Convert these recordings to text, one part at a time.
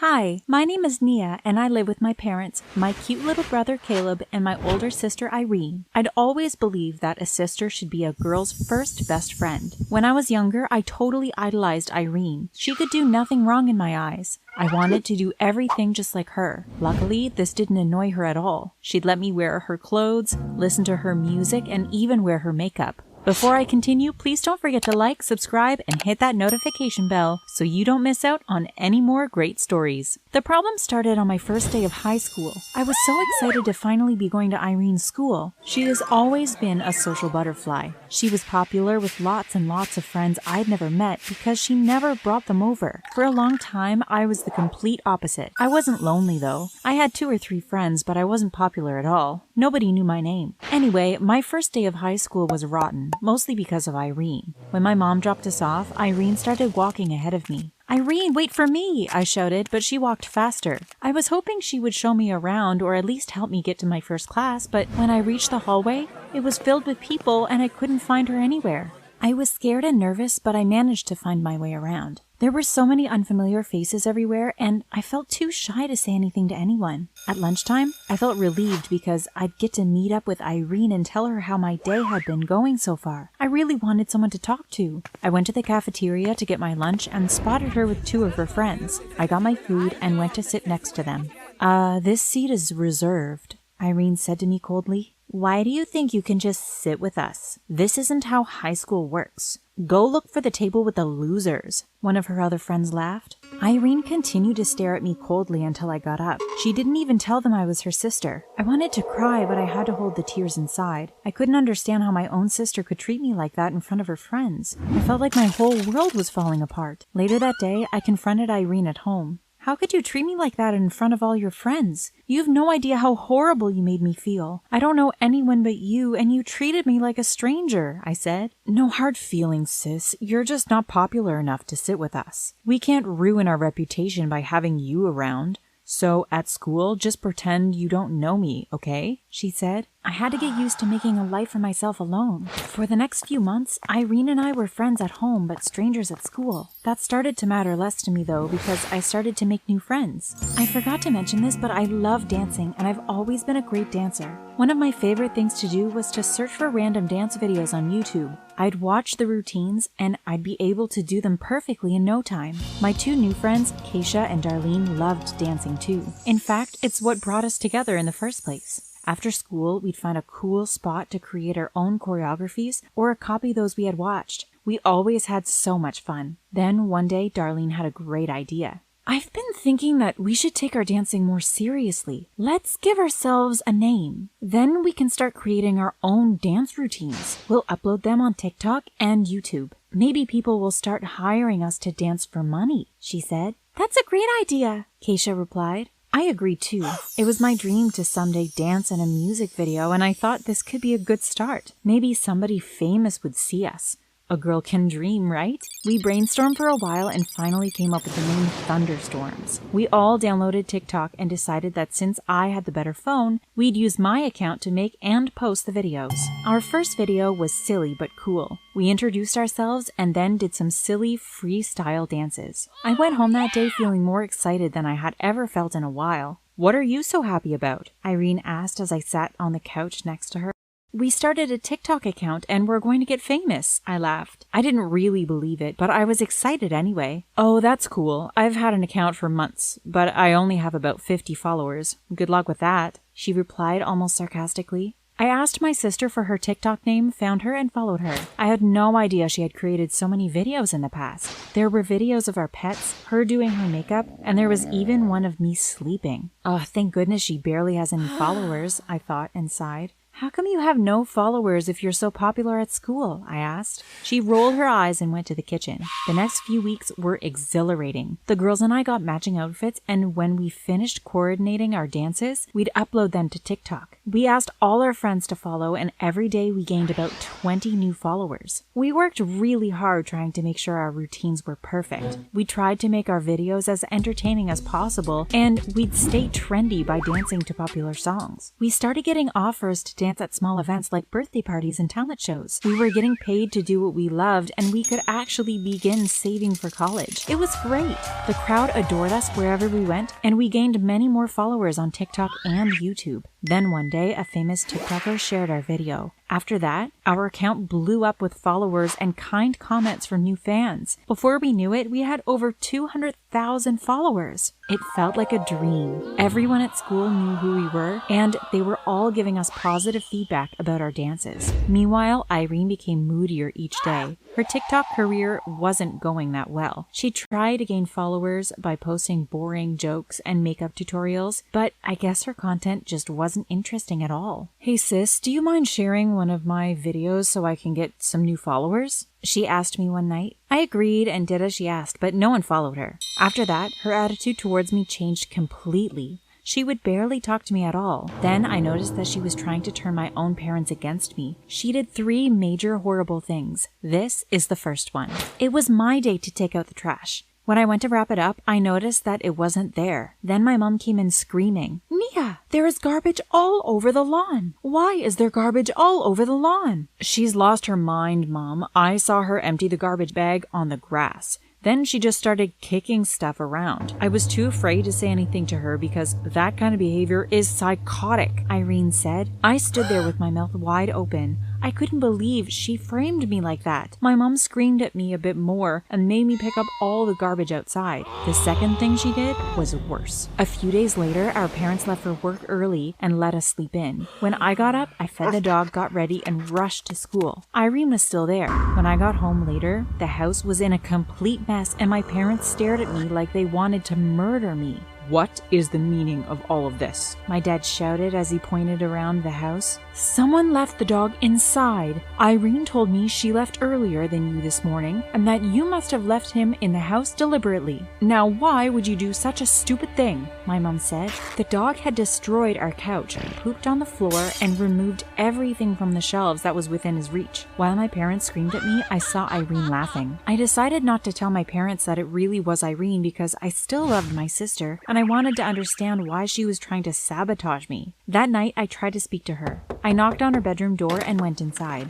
Hi, my name is Nia and I live with my parents, my cute little brother Caleb, and my older sister Irene. I'd always believed that a sister should be a girl's first best friend. When I was younger, I totally idolized Irene. She could do nothing wrong in my eyes. I wanted to do everything just like her. Luckily, this didn't annoy her at all. She'd let me wear her clothes, listen to her music, and even wear her makeup. Before I continue, please don't forget to like, subscribe, and hit that notification bell so you don't miss out on any more great stories. The problem started on my first day of high school. I was so excited to finally be going to Irene's school. She has always been a social butterfly. She was popular with lots and lots of friends I'd never met because she never brought them over. For a long time, I was the complete opposite. I wasn't lonely though. I had 2 or 3 friends, but I wasn't popular at all. Nobody knew my name. Anyway, my first day of high school was rotten, mostly because of Irene. When my mom dropped us off, Irene started walking ahead of me. "Irene, wait for me!" I shouted, but she walked faster. I was hoping she would show me around or at least help me get to my first class, but when I reached the hallway, it was filled with people and I couldn't find her anywhere. I was scared and nervous, but I managed to find my way around. There were so many unfamiliar faces everywhere, and I felt too shy to say anything to anyone. At lunchtime, I felt relieved because I'd get to meet up with Irene and tell her how my day had been going so far. I really wanted someone to talk to. I went to the cafeteria to get my lunch and spotted her with 2 of her friends. I got my food and went to sit next to them. This seat is reserved," Irene said to me coldly. "Why do you think you can just sit with us? This isn't how high school works. Go look for the table with the losers," one of her other friends laughed. Irene continued to stare at me coldly until I got up. She didn't even tell them I was her sister. I wanted to cry, but I had to hold the tears inside. I couldn't understand how my own sister could treat me like that in front of her friends. I felt like my whole world was falling apart. Later that day, I confronted Irene at home. "How could you treat me like that in front of all your friends? You have no idea how horrible you made me feel. I don't know anyone but you, and you treated me like a stranger," I said. "No hard feelings, sis. You're just not popular enough to sit with us. We can't ruin our reputation by having you around. So at school, just pretend you don't know me, okay?" she said. I had to get used to making a life for myself alone. For the next few months, Irene and I were friends at home but strangers at school. That started to matter less to me though because I started to make new friends. I forgot to mention this, but I love dancing and I've always been a great dancer. One of my favorite things to do was to search for random dance videos on YouTube. I'd watch the routines and I'd be able to do them perfectly in no time. My 2 new friends, Keisha and Darlene, loved dancing too. In fact, it's what brought us together in the first place. After school, we'd find a cool spot to create our own choreographies or copy those we had watched. We always had so much fun. Then one day, Darlene had a great idea. "I've been thinking that we should take our dancing more seriously. Let's give ourselves a name. Then we can start creating our own dance routines. We'll upload them on TikTok and YouTube. Maybe people will start hiring us to dance for money," she said. "That's a great idea," Keisha replied. I agreed too. It was my dream to someday dance in a music video, and I thought this could be a good start. Maybe somebody famous would see us. A girl can dream, right? We brainstormed for a while and finally came up with the name Thunderstorms. We all downloaded TikTok and decided that since I had the better phone, we'd use my account to make and post the videos. Our first video was silly but cool. We introduced ourselves and then did some silly freestyle dances. I went home that day feeling more excited than I had ever felt in a while. "What are you so happy about?" Irene asked as I sat on the couch next to her. "We started a TikTok account and we're going to get famous," I laughed. I didn't really believe it, but I was excited anyway. "Oh, that's cool. I've had an account for months, but I only have about 50 followers. Good luck with that," she replied almost sarcastically. I asked my sister for her TikTok name, found her, and followed her. I had no idea she had created so many videos in the past. There were videos of our pets, her doing her makeup, and there was even one of me sleeping. Oh, thank goodness she barely has any followers, I thought and sighed. "How come you have no followers if you're so popular at school?" I asked. She rolled her eyes and went to the kitchen. The next few weeks were exhilarating. The girls and I got matching outfits, and when we finished coordinating our dances, we'd upload them to TikTok. We asked all our friends to follow, and every day we gained about 20 new followers. We worked really hard trying to make sure our routines were perfect. We tried to make our videos as entertaining as possible, and we'd stay trendy by dancing to popular songs. We started getting offers to dance dance at small events like birthday parties and talent shows. We were getting paid to do what we loved, and we could actually begin saving for college. It was great. The crowd adored us wherever we went, and we gained many more followers on TikTok and YouTube. Then one day, a famous TikToker shared our video. After that, our account blew up with followers and kind comments from new fans. Before we knew it, we had over 200,000 followers. It felt like a dream. Everyone at school knew who we were, and they were all giving us positive feedback about our dances. Meanwhile, Irene became moodier each day. Her TikTok career wasn't going that well. She tried to gain followers by posting boring jokes and makeup tutorials, but I guess her content just wasn't interesting at all. "Hey sis, do you mind sharing one of my videos so I can get some new followers?" she asked me one night. I agreed and did as she asked, but no one followed her. After that, her attitude towards me changed completely. She would barely talk to me at all. Then I noticed that she was trying to turn my own parents against me. She did 3 major horrible things. This is the first one. It was my day to take out the trash. When I went to wrap it up, I noticed that it wasn't there. Then my mom came in screaming, "Nia, there is garbage all over the lawn. Why is there garbage all over the lawn?" "She's lost her mind, Mom. I saw her empty the garbage bag on the grass. Then she just started kicking stuff around. I was too afraid to say anything to her because that kind of behavior is psychotic," Irene said. I stood there with my mouth wide open. I couldn't believe she framed me like that. My mom screamed at me a bit more and made me pick up all the garbage outside. The second thing she did was worse. A few days later, our parents left for work early and let us sleep in. When I got up, I fed the dog, got ready, and rushed to school. Irene was still there. When I got home later, the house was in a complete mess and my parents stared at me like they wanted to murder me. "What is the meaning of all of this?" my dad shouted as he pointed around the house. "Someone left the dog inside. Irene told me she left earlier than you this morning and that you must have left him in the house deliberately. Now why would you do such a stupid thing?" my mom said. The dog had destroyed our couch, pooped on the floor, and removed everything from the shelves that was within his reach. While my parents screamed at me, I saw Irene laughing. I decided not to tell my parents that it really was Irene because I still loved my sister and I wanted to understand why she was trying to sabotage me. That night, I tried to speak to her. I knocked on her bedroom door and went inside.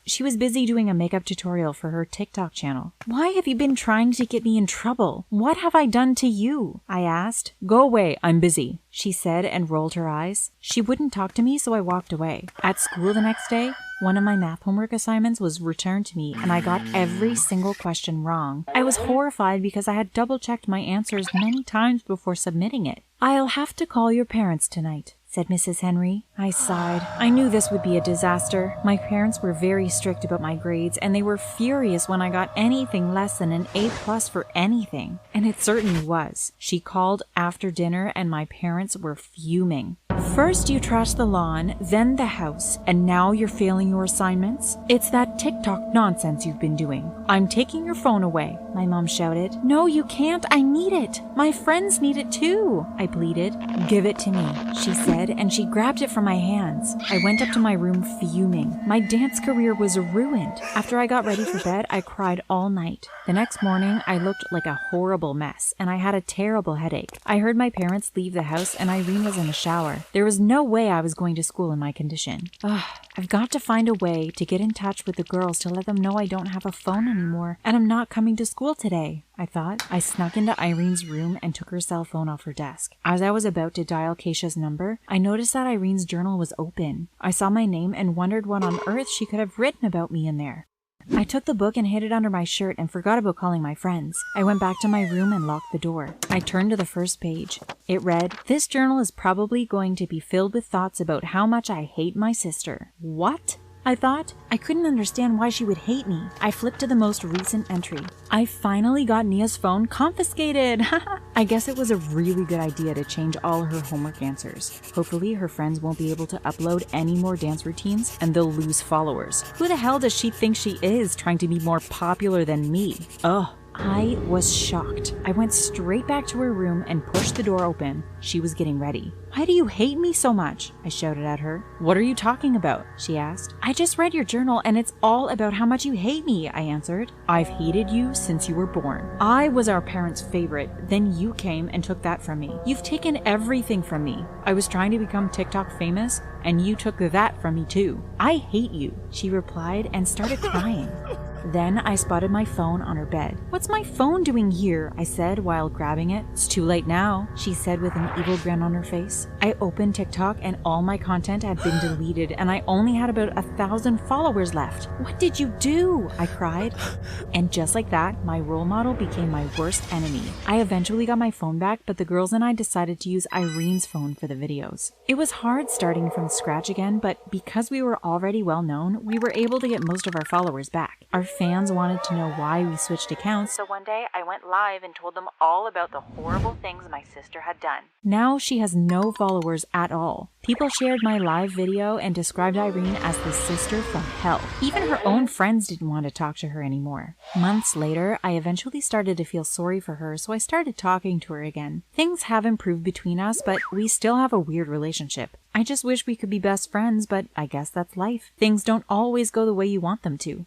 She was busy doing a makeup tutorial for her TikTok channel. "Why have you been trying to get me in trouble? What have I done to you?" I asked. "Go away, I'm busy," she said and rolled her eyes. She wouldn't talk to me, so I walked away. At school the next day, one of my math homework assignments was returned to me and I got every single question wrong. I was horrified because I had double-checked my answers many times before submitting it. "I'll have to call your parents tonight," said Mrs. Henry. I sighed. I knew this would be a disaster. My parents were very strict about my grades and they were furious when I got anything less than an A+ for anything. And it certainly was. She called after dinner and my parents were fuming. "First you trashed the lawn, then the house, and now you're failing your assignments? It's that TikTok nonsense you've been doing. I'm taking your phone away," my mom shouted. "No, you can't. I need it. My friends need it too," I pleaded. "Give it to me," she said, and she grabbed it from my hands. I went up to my room fuming. My dance career was ruined. After I got ready for bed, I cried all night. The next morning, I looked like a horrible mess, and I had a terrible headache. I heard my parents leave the house, and Irene was in the shower. There was no way I was going to school in my condition. I've got to find a way to get in touch with the girls to let them know I don't have a phone anymore, and I'm not coming to school today, I thought. I snuck into Irene's room and took her cell phone off her desk. As I was about to dial Keisha's number, I noticed that Irene's journal was open. I saw my name and wondered what on earth she could have written about me in there. I took the book and hid it under my shirt and forgot about calling my friends. I went back to my room and locked the door. I turned to the first page. It read, "This journal is probably going to be filled with thoughts about how much I hate my sister." What? I thought. I couldn't understand why she would hate me. I flipped to the most recent entry. "I finally got Nia's phone confiscated." I guess it was a really good idea to change all her homework answers. Hopefully her friends won't be able to upload any more dance routines and they'll lose followers. Who the hell does she think she is, trying to be more popular than me? Ugh. I was shocked. I went straight back to her room and pushed the door open. She was getting ready. "Why do you hate me so much?" I shouted at her. "What are you talking about?" she asked. "I just read your journal and it's all about how much you hate me," I answered. "I've hated you since you were born. I was our parents' favorite, then you came and took that from me. You've taken everything from me. I was trying to become TikTok famous and you took that from me too. I hate you," she replied and started crying. Then I spotted my phone on her bed. "What's my phone doing here?" I said while grabbing it. "It's too late now," she said with an evil grin on her face. I opened TikTok and all my content had been deleted and I only had about 1,000 followers left. "What did you do?" I cried. And just like that, my role model became my worst enemy. I eventually got my phone back, but the girls and I decided to use Irene's phone for the videos. It was hard starting from scratch again, but because we were already well known, we were able to get most of our followers back. Our fans wanted to know why we switched accounts, so one day I went live and told them all about the horrible things my sister had done. Now she has no followers at all. People shared my live video and described Irene as the sister from hell. Even her own friends didn't want to talk to her anymore. Months later, I eventually started to feel sorry for her, so I started talking to her again. Things have improved between us, but we still have a weird relationship. I just wish we could be best friends, but I guess that's life. Things don't always go the way you want them to.